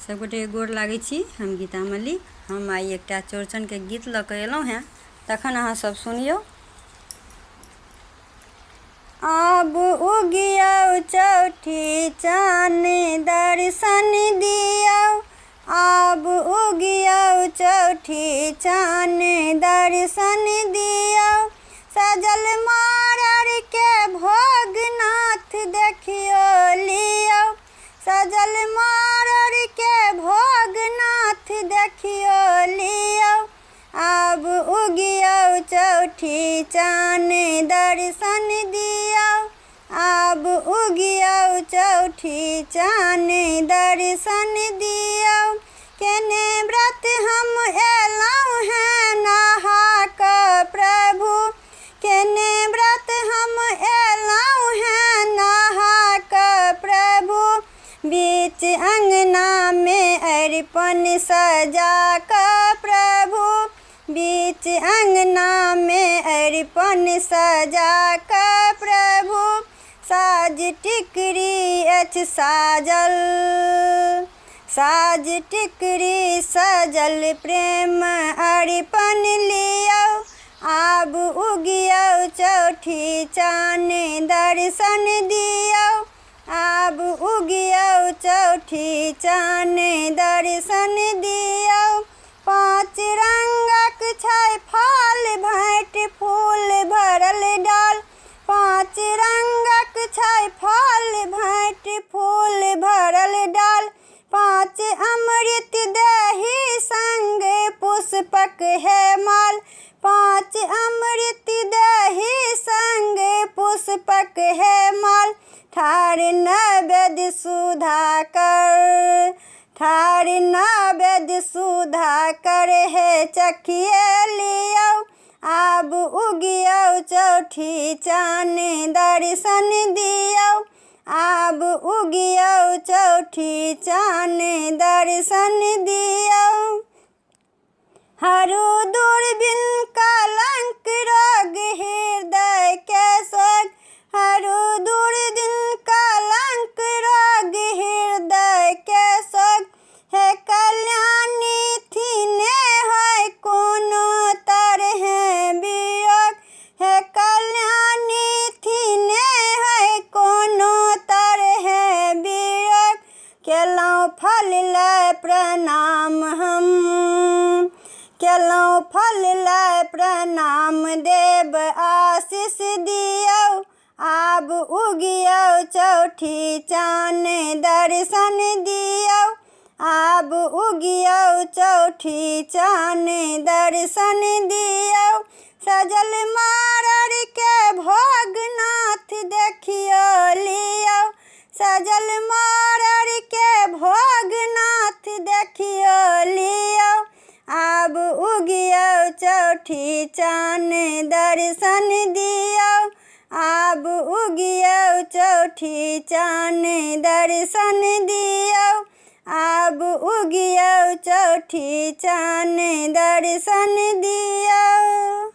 सबगोटे गोर लागै छी। हम गीता मल्लिक। हम आई एकटा चौरचन के गीत लऽ कऽ एलहुँ हैं, तखन अहाँ सब सुनियौ। आब उगियौ चौठी चान दर्शन दियौ, आब उगियौ चौठी चान दर्शन दियौ। सजल मारर के भोगनाथ देखियो लियौ, सजल मारर के भोगनाथ देखियो लियौ। आब उगियौ चौठी चान दर्शन दियौ, आब उगियौ चौठी चान दर्शन दियौ। केने व्रत हम एलहुँ हैं नहा कऽ प्रभु, केने व्रत हम एलहुँ हैं नहा कऽ प्रभु। बीच अंगना में अरिपन सजा कऽ प्रभु, बीच अंगना में अरिपन सजा कऽ प्रभु। साज टिकरी अछि साजल, साज टिकरी सजल प्रेम अरिपन लियौ। आब उगियौ चौठी चान दर्शन दियौ, आब उगियौ चौठी चान दर्शन दियौ। पाँच रंगक छै फल भेंट फूल भरल डाल, पाँच रंगक छै फल भेंट फूल भरल डाल। पाँच अमृत देहि संग पुष्पक है माल, पाँच अमृत देहि संग पुष्पक है माल। ठाढ़ नैवेद्य सुधाकर, ठाढ़ नैवेद्य सुधाकर है चखिए लियौ। आब उगियौ चौठी चान दर्शन दियौ, आब उगियौ चौठी चान दर्शन दियौ। हरू दूरबीन कलंक रोग हृदय के सोग, हरू दूरबीन कलंक रोग हृदय के सोग। हे कल्याणी थीने है कोनो तरह वियोग, हे कल्याणी थीने है कोनो तरह वियोग। केलहुँ फल लय प्रणाम हम, केलहुँ फल लय प्रणाम देव आशीष दियौ। आब उगियौ चौठी चान दर्शन दियौ, आब उगियौ चौठी चान दर्शन दियौ। सजल मारर के भोगनाथ देखियो लियौ, सजल मारर के भोगनाथ देखियो लियौ। आब उगियौ चौठी चान दर्शन दियौ, आब उगियौ चौठी चान दर्शन दियौ, आब उगियौ चौठी चान दर्शन दियौ।